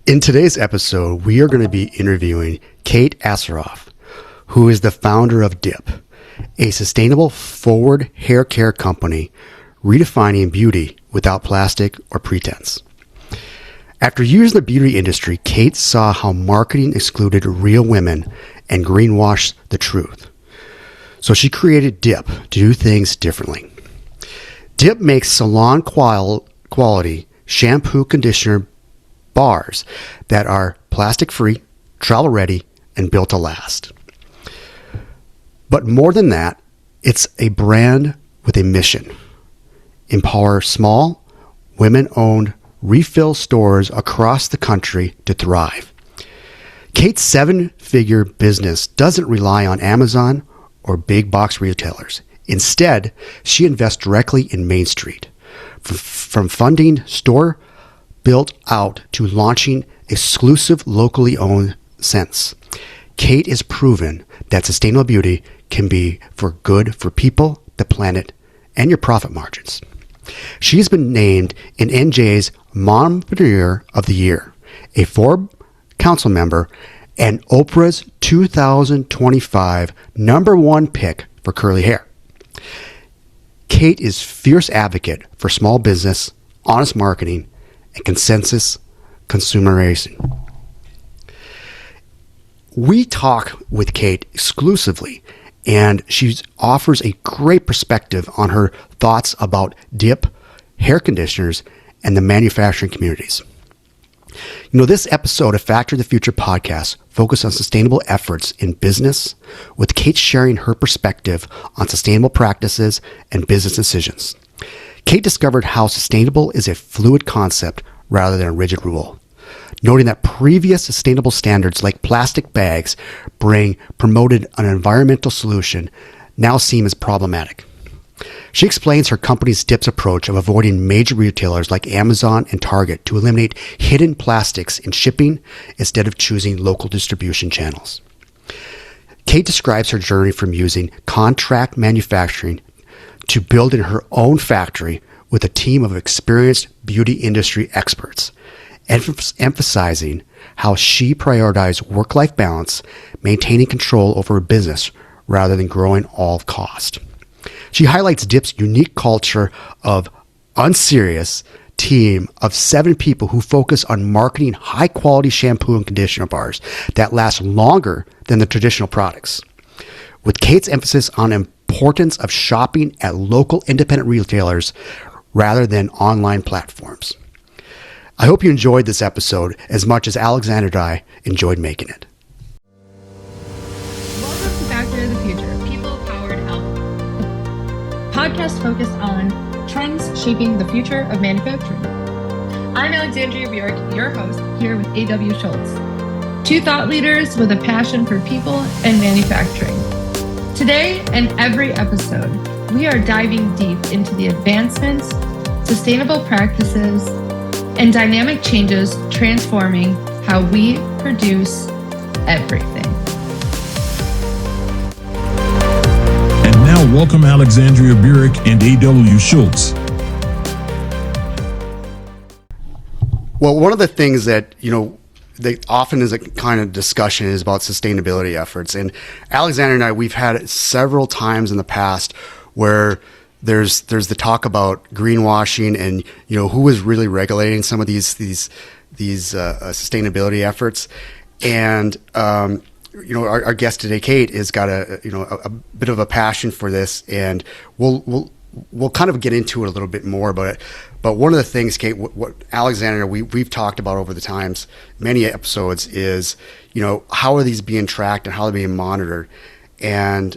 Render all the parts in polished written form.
In today's episode, we are going to be interviewing Kate Assaraf, who is the founder of DIP, a sustainable forward hair care company redefining beauty without plastic or pretense. After years in the beauty industry, Kate saw how marketing excluded real women and greenwashed the truth. So she created DIP to do things differently. DIP makes salon-quality shampoo, conditioner, bars that are plastic-free, travel-ready, and built to last. But more than that, it's a brand with a mission. Empower small, women-owned refill stores across the country to thrive. Kate's seven-figure business doesn't rely on Amazon or big box retailers. Instead, she invests directly in Main Street, from funding store built out to launching exclusive locally owned scents. Kate has proven that sustainable beauty can be good for people, the planet, and your profit margins. She's been named an NJ's Mompreneur of the Year, a Forbes Council member, and Oprah's 2025 number one pick for curly hair. Kate is fierce advocate for small business, honest marketing, and consensus consumerism. We talk with Kate exclusively, and she offers a great perspective on her thoughts about DIP, hair conditioners, and the manufacturing communities. This episode of Factory of the Future podcast focused on sustainable efforts in business, with Kate sharing her perspective on sustainable practices and business decisions. Kate discovered how sustainable is a fluid concept rather than a rigid rule, noting that previous sustainable standards like plastic bags promoted an environmental solution now seem as problematic. She explains her company's DIP's approach of avoiding major retailers like Amazon and Target to eliminate hidden plastics in shipping instead of choosing local distribution channels. Kate describes her journey from using contract manufacturing to building her own factory with a team of experienced beauty industry experts, emphasizing how she prioritized work-life balance, maintaining control over her business rather than growing all cost. She highlights DIP's unique culture of unserious team of 7 people who focus on marketing high-quality shampoo and conditioner bars that last longer than the traditional products. With Kate's emphasis on importance of shopping at local independent retailers rather than online platforms. I hope you enjoyed this episode as much as Alexandria and I enjoyed making it. Welcome to Factory of the Future, people-powered output. Podcast focused on trends shaping the future of manufacturing. I'm Alexandria Burek, your host, here with A.W. Schultz, 2 thought leaders with a passion for people and manufacturing. Today and every episode, we are diving deep into the advancements, sustainable practices, and dynamic changes transforming how we produce everything. And now welcome Alexandria Burek and A.W. Schultz. Well, one of the things that, often is a kind of discussion is about sustainability efforts. And Alexandria and I, we've had it several times in the past where there's the talk about greenwashing and who is really regulating some of these sustainability efforts. And our guest today, Kate, has got a bit of a passion for this, and we'll kind of get into it a little bit more. But one of the things, Kate, what Alexandria we've talked about over the times, many episodes, is how are these being tracked and how they're being monitored, and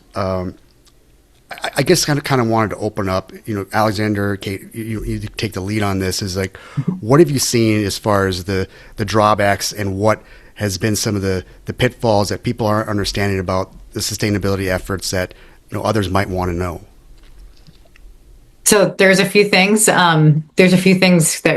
I guess kind of wanted to open up, Alexander, Kate, you take the lead on this. Is like, what have you seen as far as the drawbacks and what has been some of the pitfalls that people aren't understanding about the sustainability efforts that others might want to know? So there's a few things. That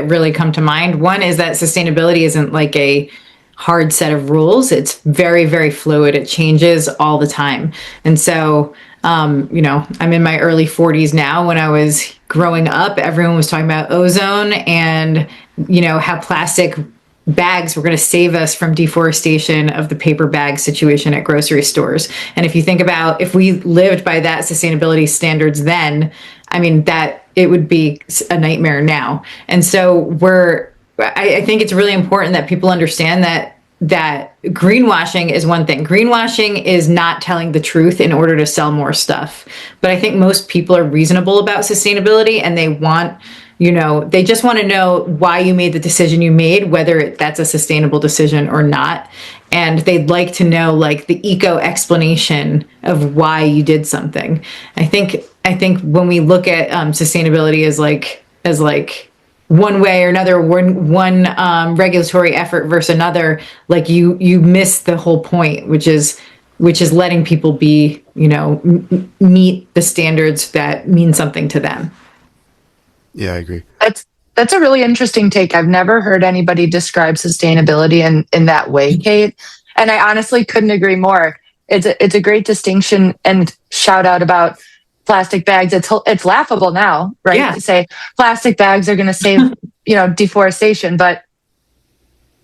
really come to mind. One is that sustainability isn't like a hard set of rules. It's very, very fluid. It changes all the time. And so, I'm in my early 40s now. When I was growing up, everyone was talking about ozone and, how plastic bags were going to save us from deforestation of the paper bag situation at grocery stores. And if you think about if we lived by that sustainability standards, then I mean that it would be a nightmare now. And so I think it's really important that people understand that greenwashing is one thing. Greenwashing is not telling the truth in order to sell more stuff. But I think most people are reasonable about sustainability, and they want, they just want to know why you made the decision you made, whether that's a sustainable decision or not. And they'd like to know like the eco explanation of why you did something. I think when we look at sustainability as like one way or another, one regulatory effort versus another, like you miss the whole point, which is letting people be, meet the standards that mean something to them. Yeah, I agree. That's a really interesting take. I've never heard anybody describe sustainability in that way, Kate. And I honestly couldn't agree more. It's a great distinction, and shout out about plastic bags. It's laughable now, right? Yeah. To say plastic bags are going to save, deforestation, but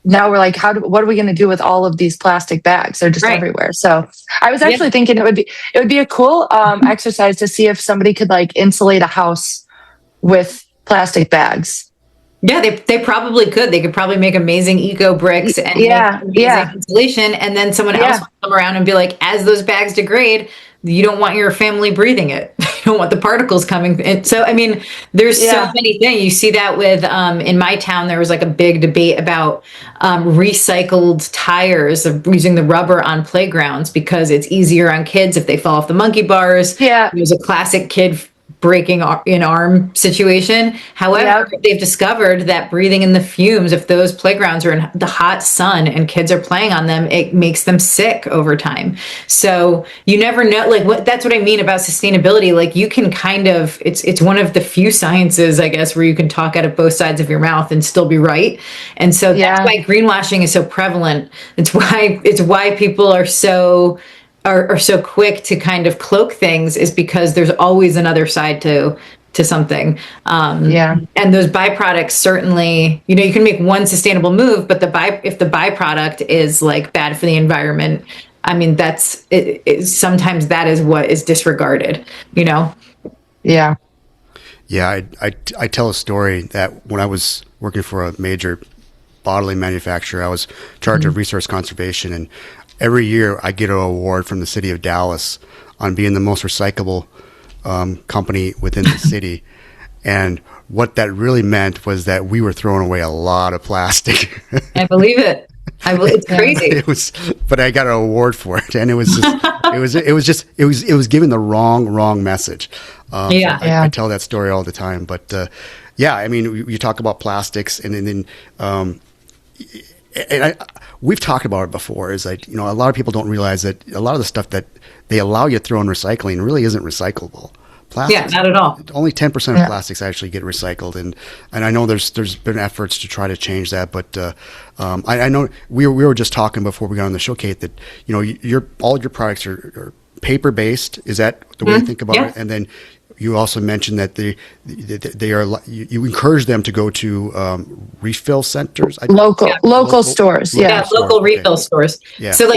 now we're like, what are we going to do with all of these plastic bags? They're just everywhere. So I was actually thinking it would be a cool exercise to see if somebody could like insulate a house with plastic bags. Yeah, they probably could. They could probably make amazing eco bricks and make amazing insulation. And then someone else will come around and be like, as those bags degrade, you don't want your family breathing it. You don't want the particles coming in. So, I mean, there's so many things. You see that with, in my town, there was like a big debate about recycled tires of using the rubber on playgrounds because it's easier on kids if they fall off the monkey bars. Yeah. It was a classic kid breaking an arm situation. However, they've discovered that breathing in the fumes, if those playgrounds are in the hot sun and kids are playing on them, it makes them sick over time. So you never know, like that's what I mean about sustainability. Like you can kind of, it's one of the few sciences, I guess, where you can talk out of both sides of your mouth and still be right. And so that's why greenwashing is so prevalent. It's why people are so quick to kind of cloak things, is because there's always another side to something. And those byproducts certainly, you can make one sustainable move, but if the byproduct is like bad for the environment, I mean, that's sometimes that is what is disregarded, Yeah. Yeah. I tell a story that when I was working for a major bottling manufacturer, I was in charge of resource conservation, and every year I get an award from the city of Dallas on being the most recyclable company within the city. And what that really meant was that we were throwing away a lot of plastic. I believe it. It's crazy. But I got an award for it, and it was just, it was giving the wrong message. I tell that story all the time. But I mean, you talk about plastics, and then we've talked about it before. Is like, a lot of people don't realize that a lot of the stuff that they allow you to throw in recycling really isn't recyclable. Plastics, not at all. Only 10% of plastics actually get recycled, and I know there's been efforts to try to change that. But I know we were just talking before we got on the show, Kate, that all your products are paper based. Is that the way you think about it? And then you also mentioned that they are, you encourage them to go to refill centers, local stores, local refill stores. Yeah. So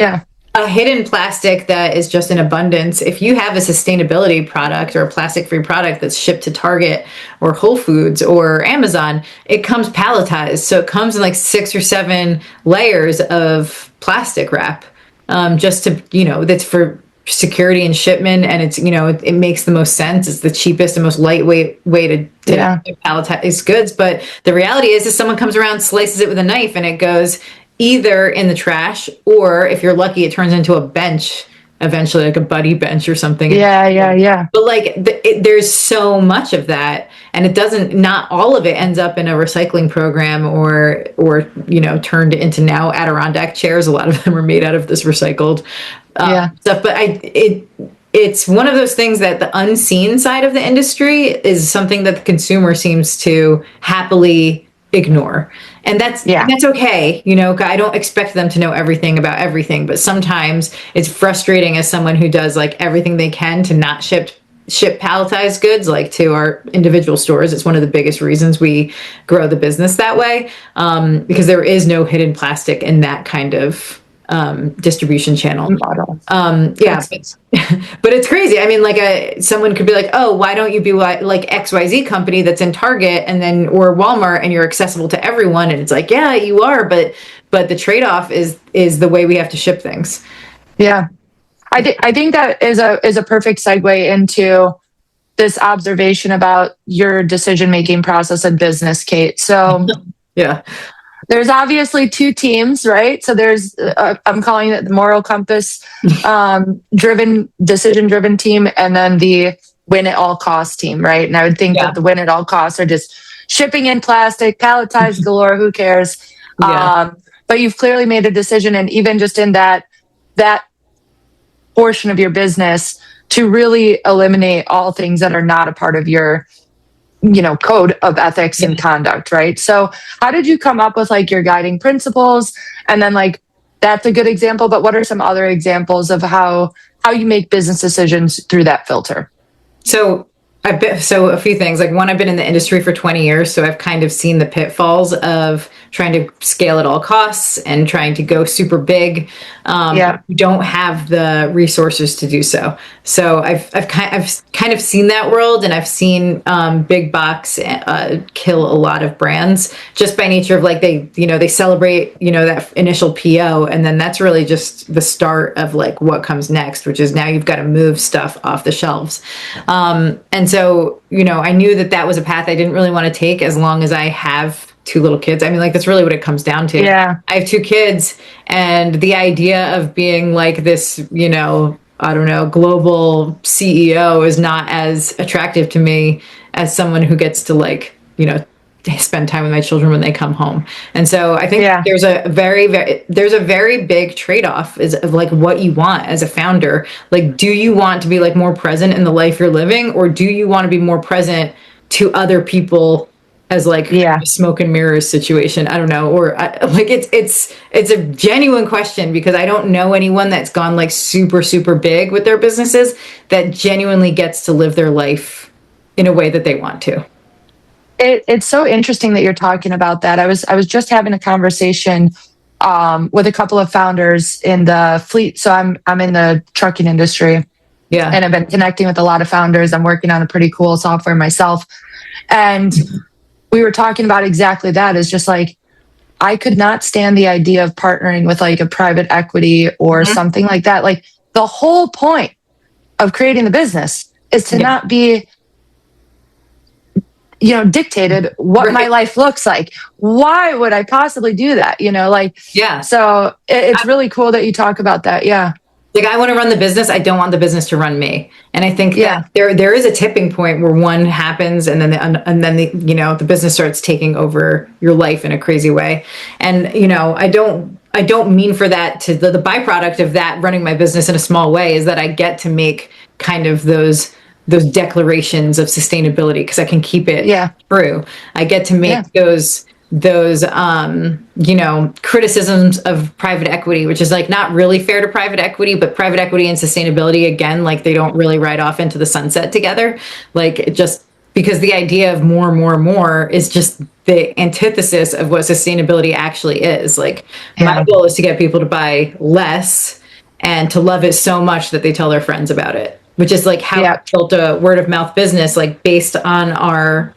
a hidden plastic that is just in abundance. If you have a sustainability product or a plastic-free product that's shipped to Target or Whole Foods or Amazon, it comes palletized. So it comes in like 6 or 7 layers of plastic wrap, just to that's for security and shipment, and it's it makes the most sense. It's the cheapest and most lightweight way to palletize goods. But the reality is someone comes around, slices it with a knife, and it goes either in the trash, or if you're lucky, it turns into a bench eventually, like a buddy bench or something. But there's so much of that, and not all of it ends up in a recycling program or turned into now Adirondack chairs. A lot of them are made out of this recycled stuff. But it's one of those things that the unseen side of the industry is something that the consumer seems to happily ignore. And that's okay. I don't expect them to know everything about everything, but sometimes it's frustrating as someone who does like everything they can to not ship ship palletized goods like to our individual stores. It's one of the biggest reasons we grow the business that way, because there is no hidden plastic in that kind of distribution channel model. Yeah, but it's crazy. I mean, like someone could be like, "Oh, why don't you be like XYZ company that's in Target and then or Walmart and you're accessible to everyone?" And it's like, "Yeah, you are, but the trade-off is the way we have to ship things." Yeah, I think that is a perfect segue into this observation about your decision-making process in business, Kate. So yeah. There's obviously two teams, right? So there's, I'm calling it the moral compass decision driven team, and then the win at all costs team, right? And I would think that the win at all costs are just shipping in plastic, palletized galore, who cares? Yeah. But you've clearly made a decision, and even just in that portion of your business, to really eliminate all things that are not a part of your code of ethics and conduct, right? So how did you come up with like your guiding principles? And then like, that's a good example, but what are some other examples of how you make business decisions through that filter? So a few things. Like one, I've been in the industry for 20 years, so I've kind of seen the pitfalls of trying to scale at all costs and trying to go super big. You don't have the resources to do so. So I've kind of seen that world, and I've seen big box kill a lot of brands just by nature of like they celebrate that initial PO, and then that's really just the start of like what comes next, which is now you've got to move stuff off the shelves. And so I knew that was a path I didn't really want to take as long as I have two little kids. I mean, like, that's really what it comes down to. Yeah. I have two kids, and the idea of being like this, I don't know, global CEO is not as attractive to me as someone who gets to like, spend time with my children when they come home. And so I think there's a very big trade-off of like what you want as a founder. Like, do you want to be like more present in the life you're living, or do you want to be more present to other people as like a smoke and mirrors situation? I don't know. Or like, it's a genuine question, because I don't know anyone that's gone like super, super big with their businesses that genuinely gets to live their life in a way that they want to. It's so interesting that you're talking about that. I was just having a conversation with a couple of founders in the fleet. So I'm in the trucking industry. Yeah. And I've been connecting with a lot of founders. I'm working on a pretty cool software myself. And we were talking about exactly that. Is just like, I could not stand the idea of partnering with like a private equity or something like that. Like, the whole point of creating the business is to not be, dictated what my life looks like. Why would I possibly do that? So it's really cool that you talk about that. Yeah. Like, I want to run the business. I don't want the business to run me. And I think that there is a tipping point where one happens, and then the business starts taking over your life in a crazy way. And I don't mean for that to the byproduct of that running my business in a small way is that I get to make kind of those declarations of sustainability, because I can keep it true. I get to make those criticisms of private equity, which is like not really fair to private equity, but private equity and sustainability, again, like they don't really ride off into the sunset together. Like, just because the idea of more is just the antithesis of what sustainability actually is. Like, my goal is to get people to buy less and to love it so much that they tell their friends about it, which is like how we built a word of mouth business, like based on our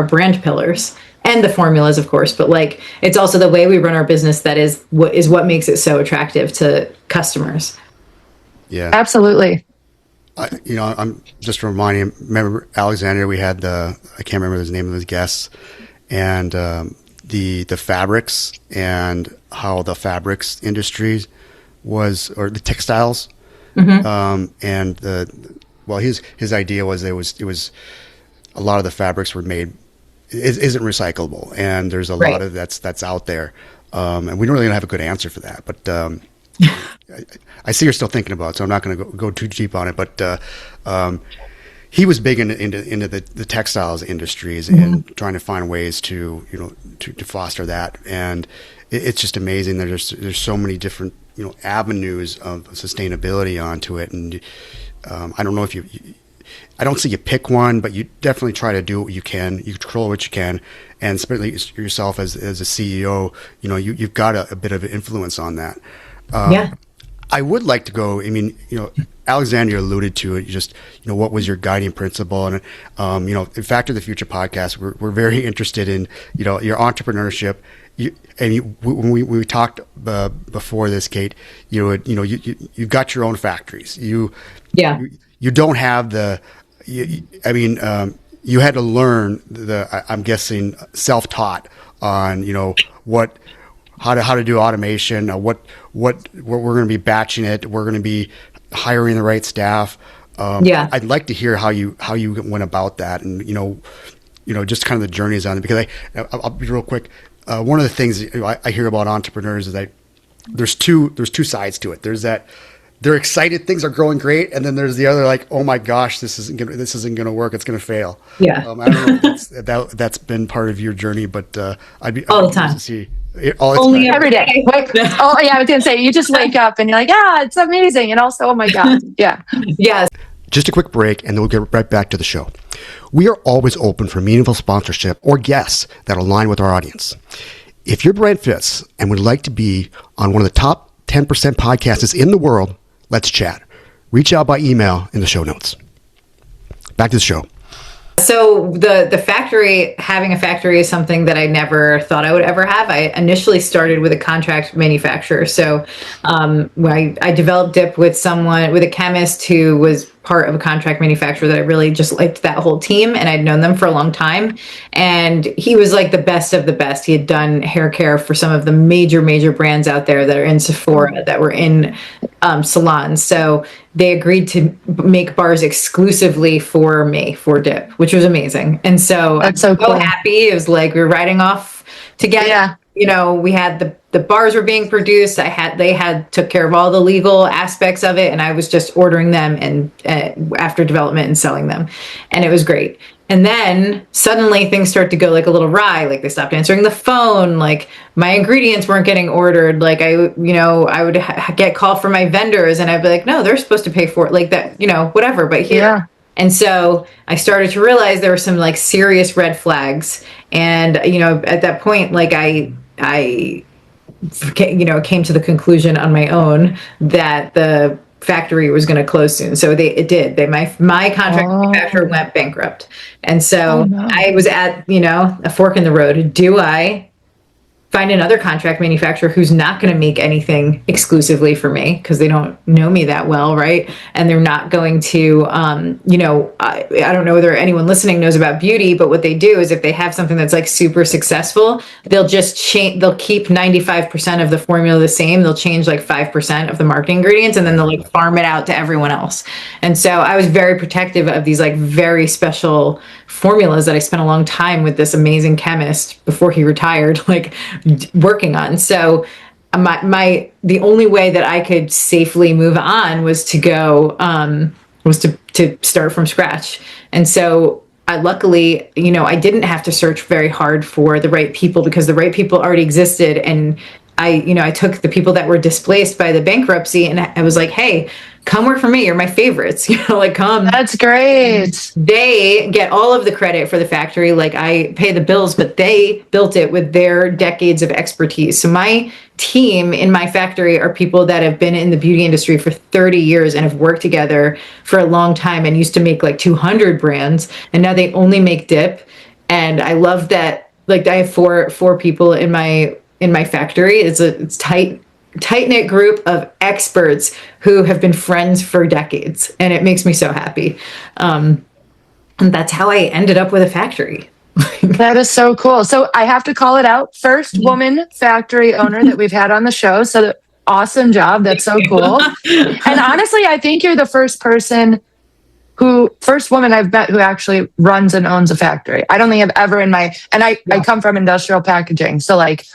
brand pillars. And the formulas, of course, but like, it's also the way we run our business that is what makes it so attractive to customers. Yeah, absolutely. I'm just reminding. Remember Alexandria? We had I can't remember the name of his guests, and the fabrics, and how the fabrics industry was, or the textiles, and his idea was it was a lot of the fabrics were made. Isn't recyclable, and there's a lot of that's out there, and we don't really have a good answer for that. But I see you're still thinking about it, so I'm not going to go too deep on it. But he was big into the textiles industries and trying to find ways to foster that, and it's just amazing. There's so many different avenues of sustainability onto it, and I don't know if I don't say you pick one, but you definitely try to do what you can. You control what you can, and especially yourself as a CEO, you've got a bit of an influence on that. Yeah. I would like to go. I mean, Alexandria alluded to it. What was your guiding principle? And in Factor the Future podcast, we're very interested in your entrepreneurship. When we talked before this, Kate, you've got your own factories. You don't have you had to learn I'm guessing self-taught on how to do automation, what we're going to be batching it, we're going to be hiring the right staff. I'd like to hear how you went about that, and just kind of the journeys on it, because I'll be real quick. One of the things I hear about entrepreneurs is that there's two sides to it. There's that they're excited, things are growing great, and then there's the other, like, oh my gosh, this isn't gonna work, it's gonna fail. Yeah. I don't know if that's been part of your journey, but I'd be all the time to see all the Only time. every day. Oh yeah, I was gonna say, you just wake up and you're like, it's amazing, and also, oh my god, yeah. Yes. Just a quick break, and then we'll get right back to the show. We are always open for meaningful sponsorship or guests that align with our audience. If your brand fits and would like to be on one of the top 10% podcasts in the world, let's chat. Reach out by email in the show notes. Back to the show. So the factory, having a factory is something that I never thought I would ever have. I initially started with a contract manufacturer. So when I developed dip with a chemist who was part of a contract manufacturer that I really just liked that whole team, and I'd known them for a long time. And he was like the best of the best. He had done hair care for some of the major brands out there that are in Sephora, that were in salons. So they agreed to make bars exclusively for me, for dip, which was amazing. And so That's so cool. happy. It was like we were riding off together. Yeah. We had the bars were being produced. They took care of all the legal aspects of it, and I was just ordering them and after development and selling them, and it was great. And then suddenly things start to go like a little awry. Like they stopped answering the phone. Like my ingredients weren't getting ordered. Like I would get called from my vendors, and I'd be like, no, they're supposed to pay for it. Like that, whatever. But here. Yeah. And so I started to realize there were some like serious red flags. And, at that point, like I came to the conclusion on my own that the factory was going to close soon. So it did. My contract manufacturer went bankrupt. And so I was at, a fork in the road. Do I find another contract manufacturer who's not going to make anything exclusively for me because they don't know me that well, right? And they're not going to, I don't know whether anyone listening knows about beauty, but what they do is if they have something that's like super successful, they'll just change, they'll keep 95% of the formula the same. They'll change like 5% of the marketing ingredients, and then they'll like farm it out to everyone else. And so I was very protective of these like very special formulas that I spent a long time with this amazing chemist before he retired, like working on. So the only way that I could safely move on was to go, to start from scratch. And so luckily, I didn't have to search very hard for the right people because the right people already existed. And I took the people that were displaced by the bankruptcy, and I was like, hey, come work for me. You're my favorites. Come. That's great. They get all of the credit for the factory. Like I pay the bills, but they built it with their decades of expertise. So my team in my factory are people that have been in the beauty industry for 30 years and have worked together for a long time and used to make like 200 brands. And now they only make dip. And I love that. Like I have four people in my factory. It's tight-knit group of experts who have been friends for decades, and it makes me so happy. And that's how I ended up with a factory. That is so cool. So I have to call it out. First woman factory owner that we've had on the show. So awesome job. That's so cool. And honestly, I think you're the first woman I've met who actually runs and owns a factory. I don't think I've ever I come from industrial packaging. So like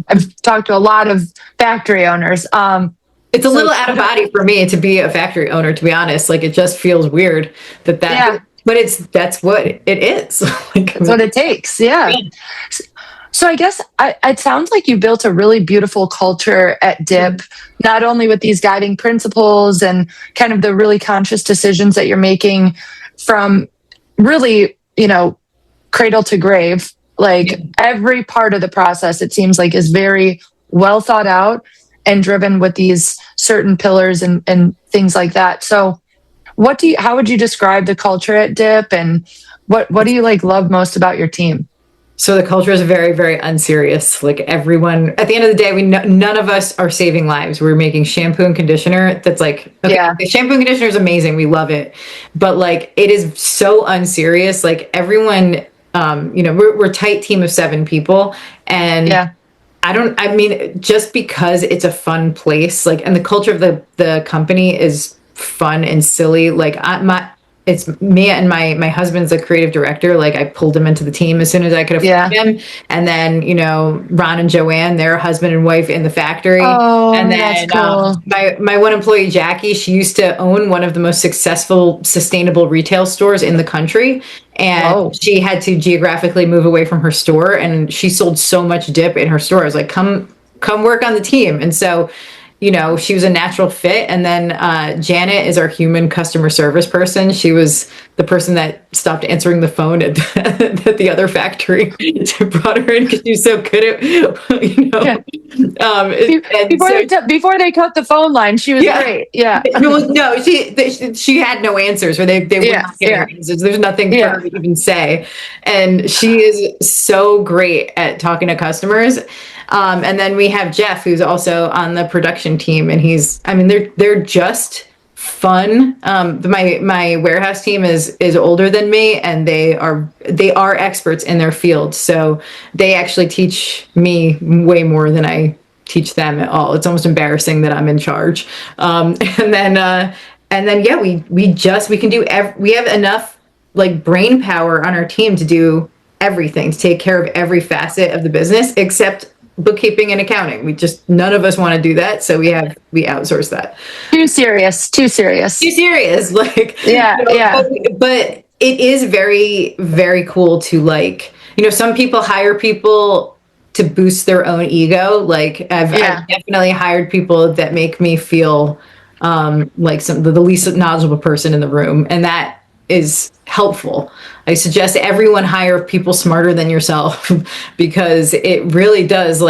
I've talked to a lot of factory owners. It's a little out of body for me to be a factory owner, to be honest. Like it just feels weird but that's what it is. That's what it takes. Yeah. So I guess it sounds like you built a really beautiful culture at Dip, not only with these guiding principles and kind of the really conscious decisions that you're making from really, cradle to grave. Like every part of the process, it seems like, is very well thought out and driven with these certain pillars and things like that. So how would you describe the culture at Dip, and what do you love most about your team? So the culture is very, very unserious. Like everyone, at the end of the day, none of us are saving lives. We're making shampoo and conditioner. That's like, okay, the shampoo and conditioner is amazing. We love it. But it is so unserious. Like everyone, we're a tight team of 7 people. And just because it's a fun place, and the culture of the company is fun and silly. It's me and my husband's a creative director. I pulled him into the team as soon as I could afford him. And then, Ron and Joanne, they're husband and wife in the factory. Oh, and then that's cool. My one employee, Jackie, she used to own one of the most successful sustainable retail stores in the country. And she had to geographically move away from her store. And she sold so much dip in her store. I was like, come work on the team. And so, she was a natural fit. And then Janet is our human customer service person. She was the person that stopped answering the phone at the other factory. Brought her in because she was so good at, before they cut the phone line, she was great. Yeah. No, she had no answers, or they would not get her answers. There's nothing for her to even say. And she is so great at talking to customers. And then we have Jeff, who's also on the production team, and they're just fun. My warehouse team is older than me, and they are experts in their field. So they actually teach me way more than I teach them at all. It's almost embarrassing that I'm in charge. We have enough brain power on our team to do everything, to take care of every facet of the business except bookkeeping and accounting. None of us want to do that, so we outsource that. Too serious. But it is very, very cool to some people hire people to boost their own ego. I've definitely hired people that make me feel the least knowledgeable person in the room, and that is helpful. I suggest everyone hire people smarter than yourself because it really does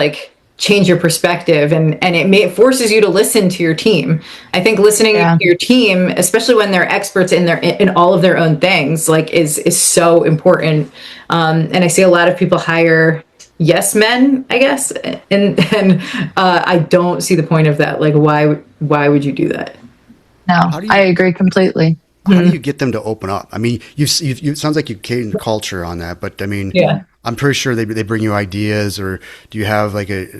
change your perspective, and it forces you to listen to your team. I think listening to your team, especially when they're experts in all of their own things, is so important. And I see a lot of people hire yes men, I guess, and I don't see the point of that. Why would you do that? No, I agree completely. How do you get them to open up? It sounds like you created culture on that, but I'm pretty sure they bring you ideas, or do you have a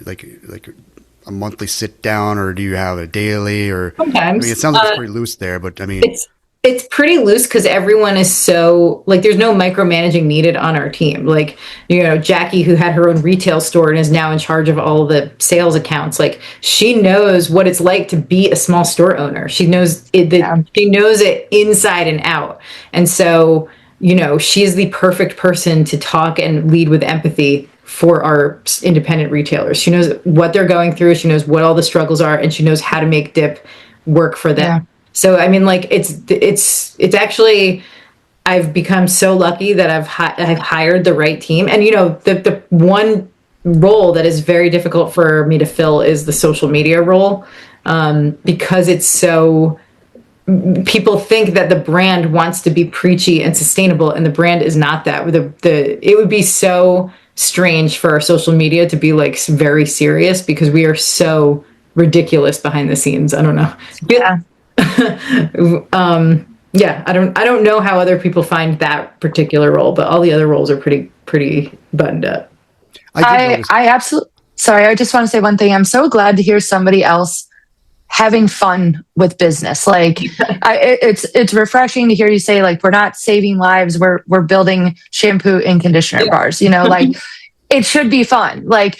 monthly sit down, or do you have a daily, or sometimes it sounds like it's pretty loose there, but it's pretty loose because everyone is so there's no micromanaging needed on our team. Jackie, who had her own retail store and is now in charge of all the sales accounts, she knows what it's like to be a small store owner. She knows it. She knows it inside and out. And so, she is the perfect person to talk and lead with empathy for our independent retailers. She knows what they're going through. She knows what all the struggles are, and she knows how to make dip work for them. Yeah. So, it's actually, I've become so lucky that I've hired the right team. And, the one role that is very difficult for me to fill is the social media role, because it's so, people think that the brand wants to be preachy and sustainable, and the brand is not that. It would be so strange for our social media to be very serious, because we are so ridiculous behind the scenes. I don't know. Yeah. I don't know how other people find that particular role, but all the other roles are pretty buttoned up. I absolutely, sorry, I just want to say one thing. I'm so glad to hear somebody else having fun with business. It's refreshing to hear you say we're not saving lives, we're building shampoo and conditioner bars, it should be fun. It's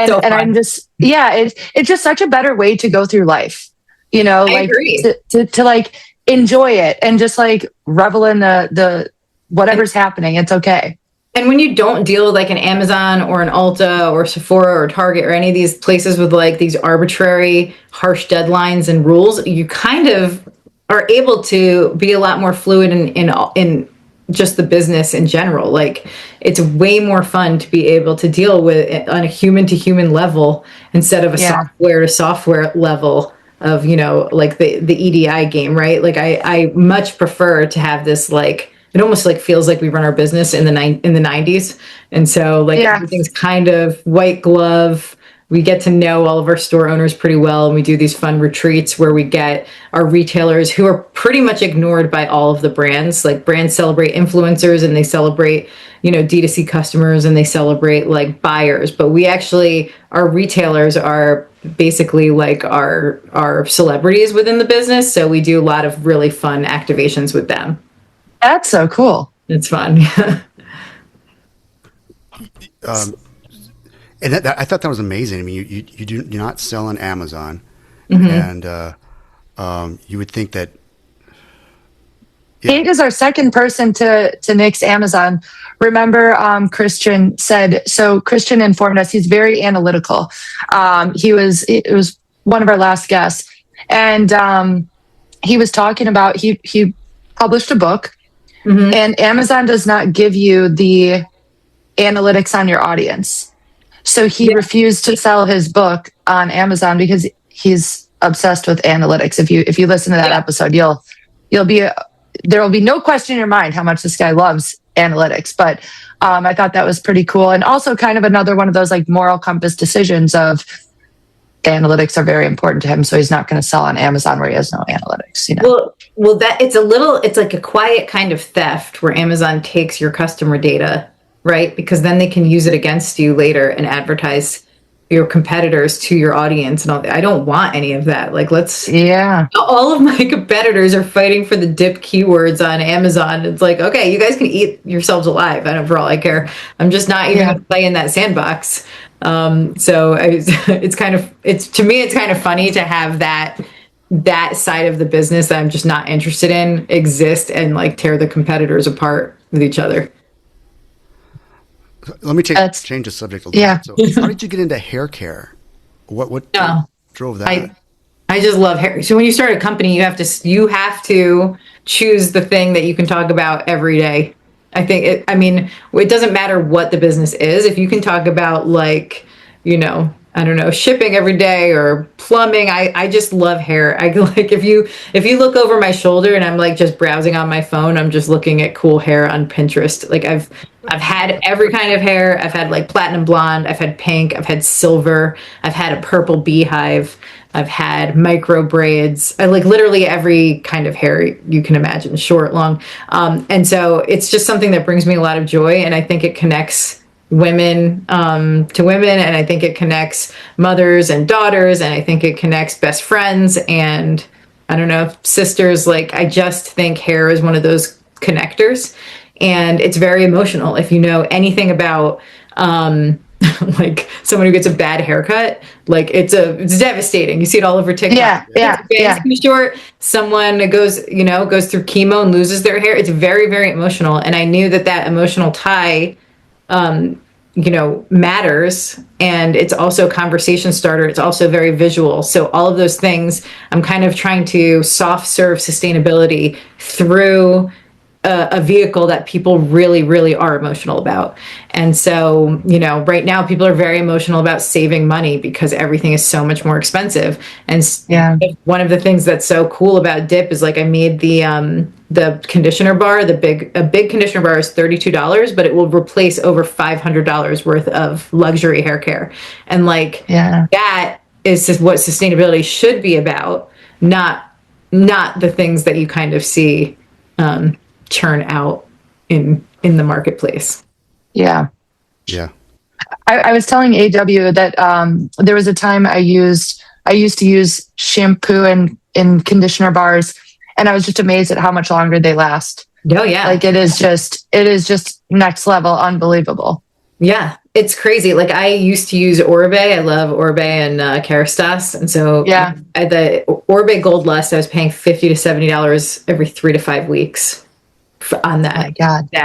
so fun. And I'm just, it's just such a better way to go through life. I agree. To enjoy it and just revel in the whatever's happening. It's okay. And when you don't deal with an Amazon or an Ulta or Sephora or Target or any of these places with these arbitrary, harsh deadlines and rules, you kind of are able to be a lot more fluid in just the business in general. Like, it's way more fun to be able to deal with it on a human to human level instead of a software to software level of, like the EDI game, right? Like, I much prefer to have this, like, it almost like feels like we run our business in the 90s. And so, like, everything's kind of white glove. We get to know all of our store owners pretty well, and we do these fun retreats where we get our retailers who are pretty much ignored by all of the brands. Like, brands celebrate influencers, and they celebrate, D2C customers, and they celebrate like buyers. But we actually, our retailers are basically like our celebrities within the business. So we do a lot of really fun activations with them. That's so cool. It's fun. And I thought that was amazing. I mean, you're not selling Amazon, and you would think that. Kate is our second person to nix Amazon. Remember, Christian said, so Christian informed us he's very analytical. It was one of our last guests, and he was talking about he published a book, and Amazon does not give you the analytics on your audience. So he refused to sell his book on Amazon because he's obsessed with analytics. If you listen to that episode, there will be no question in your mind how much this guy loves analytics. But I thought that was pretty cool, and also kind of another one of those like moral compass decisions of analytics are very important to him, so he's not going to sell on Amazon where he has no analytics. Well, that it's like a quiet kind of theft where Amazon takes your customer data. Right? Because then they can use it against you later and advertise your competitors to your audience. And I don't want any of that. Like, all of my competitors are fighting for the dip keywords on Amazon. It's like, okay, you guys can eat yourselves alive. For all I care. I'm just not even going to play in that sandbox. So to me, it's kind of funny to have that side of the business that I'm just not interested in exist and like tear the competitors apart with each other. Let me change the subject a little bit. So how did you get into hair care? What drove that? I just love hair. So when you start a company, you have to choose the thing that you can talk about every day. I think it doesn't matter what the business is. If you can talk about like, I don't know, shipping every day or plumbing. I just love hair. I like if you look over my shoulder and I'm like just browsing on my phone, I'm just looking at cool hair on Pinterest. Like I've had every kind of hair. I've had like platinum blonde, I've had pink, I've had silver, I've had a purple beehive, I've had micro braids. I like literally every kind of hair you can imagine, short, long. And so it's just something that brings me a lot of joy, and I think it connects women to women, and I think it connects mothers and daughters, and I think it connects best friends and I don't know, sisters. Like I just think hair is one of those connectors, and it's very emotional. If you know anything about like someone who gets a bad haircut, like it's devastating. You see it all over TikTok. Too short. Someone goes through chemo and loses their hair. It's very, very emotional, and I knew that emotional tie matters, and it's also a conversation starter. It's also very visual. So all of those things, I'm kind of trying to soft serve sustainability through a vehicle that people really, really are emotional about. And so, right now people are very emotional about saving money because everything is so much more expensive. And one of the things that's so cool about Dip is like I made the conditioner bar, a big conditioner bar is $32, but it will replace over $500 worth of luxury hair care. And that is just what sustainability should be about, not the things that you kind of see churn out in the marketplace. Yeah. Yeah. I was telling AW that there was a time I used to use shampoo in conditioner bars, and I was just amazed at how much longer they last. Oh yeah. Like it is just next level, unbelievable. Yeah. It's crazy. Like I used to use Oribe. I love Oribe and Kerastase. And so the Oribe Gold Lust, I was paying $50 to $70 every 3 to 5 weeks on that. Oh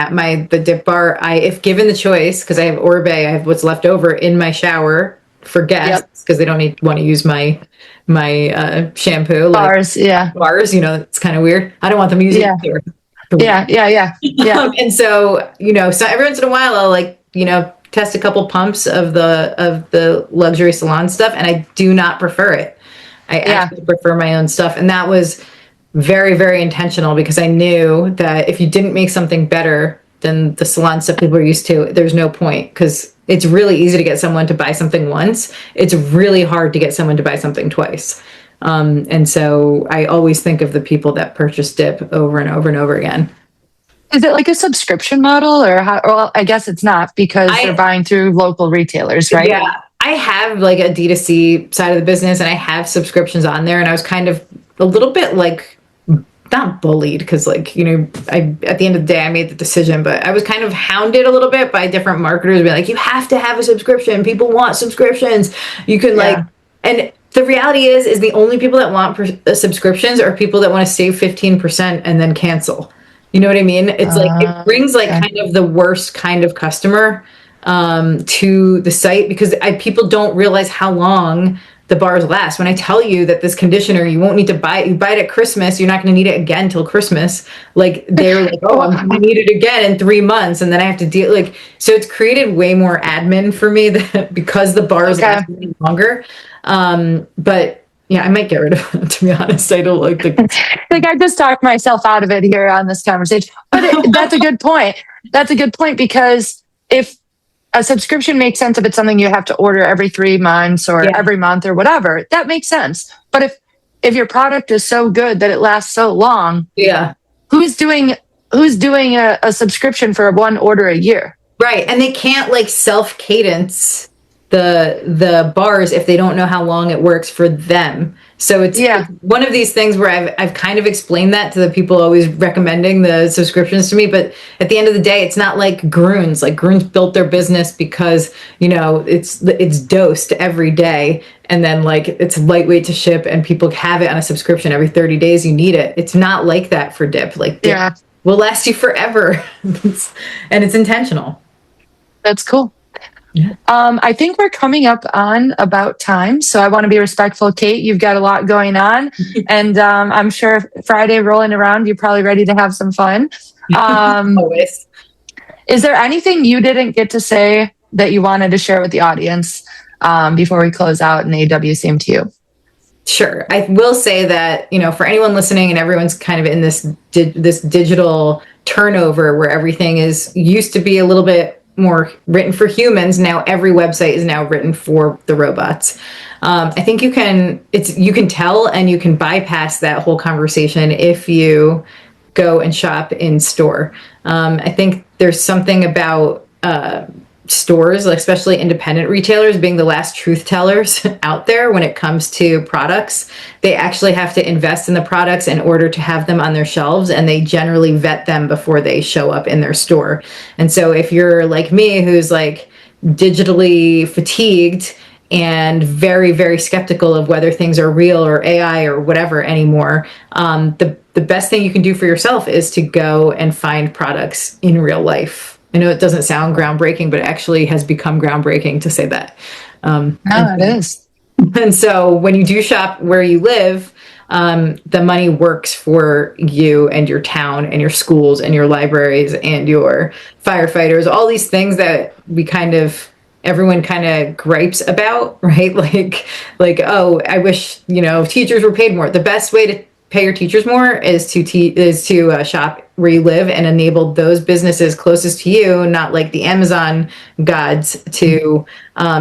my God. The Dip bar, if given the choice, because I have Oribe, I have what's left over in my shower for guests because they don't want to use my shampoo. Like Bars, yeah. bars, it's kind of weird. I don't want them using it here. Yeah. And so, so every once in a while I'll test a couple pumps of the luxury salon stuff, and I do not prefer it. I actually prefer my own stuff. And that was very, very intentional because I knew that if you didn't make something better than the salon stuff people are used to, there's no point, because it's really easy to get someone to buy something once. It's really hard to get someone to buy something twice. And so I always think of the people that purchase Dip over and over and over again. Is it like a subscription model, or how? Well, I guess it's not, because they're buying through local retailers, right? Yeah. I have like a D2C side of the business, and I have subscriptions on there, and I was kind of a little bit not bullied, because at the end of the day I made the decision, but I was kind of hounded a little bit by different marketers being like, you have to have a subscription, people want subscriptions, you can and the reality is the only people that want subscriptions are people that want to save 15% and then cancel. You know what I mean? It's it brings kind of the worst kind of customer to the site, because people don't realize how long the bars last. When I tell you that this conditioner, you won't need to buy it. You buy it at Christmas, you're not going to need it again till Christmas. They're like, oh, I'm going to need it again in 3 months, and then I have to deal. So it's created way more admin for me because the bars last longer. But yeah, I might get rid of it, to be honest. I don't like the I just talked myself out of it here on this conversation. But that's a good point. That's a good point, because if a subscription makes sense if it's something you have to order every 3 months or every month or whatever, that makes sense. But if your product is so good that it lasts so long, who's doing a subscription for one order a year? Right. And they can't self-cadence the bars if they don't know how long it works for them. So it's one of these things where I've kind of explained that to the people always recommending the subscriptions to me. But at the end of the day, it's not like Grüns. Grüns built their business because, it's dosed every day. And then it's lightweight to ship, and people have it on a subscription every 30 days. You need it. It's not like that for Dip. Dip will last you forever. And it's intentional. That's cool. Yeah. I think we're coming up on about time, so I want to be respectful. Kate, you've got a lot going on, and I'm sure Friday rolling around, you're probably ready to have some fun. Always. Is there anything you didn't get to say that you wanted to share with the audience before we close out? And AW, same to you. Sure. I will say that, for anyone listening, and everyone's kind of in this digital turnover where everything used to be a little bit more written for humans. Now every website is now written for the robots. I think you can tell, and you can bypass that whole conversation if you go and shop in store. I think there's something about stores, especially independent retailers, being the last truth tellers out there when it comes to products. They actually have to invest in the products in order to have them on their shelves, and they generally vet them before they show up in their store. And so if you're like me, who's digitally fatigued and very, very skeptical of whether things are real or AI or whatever anymore, the best thing you can do for yourself is to go and find products in real life. I know it doesn't sound groundbreaking, but it actually has become groundbreaking to say that. It is. And so when you do shop where you live, the money works for you and your town and your schools and your libraries and your firefighters, all these things that everyone kind of gripes about, right? Oh, I wish, teachers were paid more. The best way to pay your teachers more is to shop where you live and enable those businesses closest to you, not like the Amazon gods, to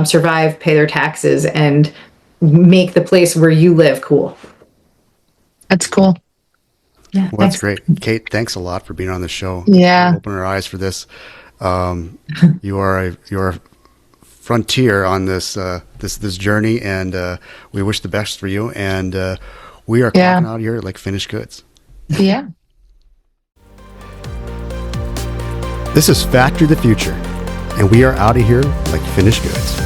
survive, pay their taxes, and make the place where you live cool. That's cool. Yeah, well, that's great. Kate, thanks a lot for being on the show. Yeah. Open our eyes for this. You are a frontier on this journey, and we wish the best for you. And we are clocking out here like finished goods. Yeah. This is Factory of the Future, and we are out of here like finished goods.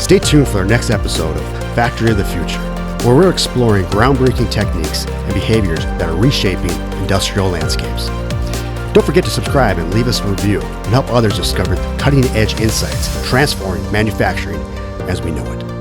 Stay tuned for our next episode of Factory of the Future, where we're exploring groundbreaking techniques and behaviors that are reshaping industrial landscapes. Don't forget to subscribe and leave us a review, and help others discover the cutting-edge insights transforming manufacturing as we know it.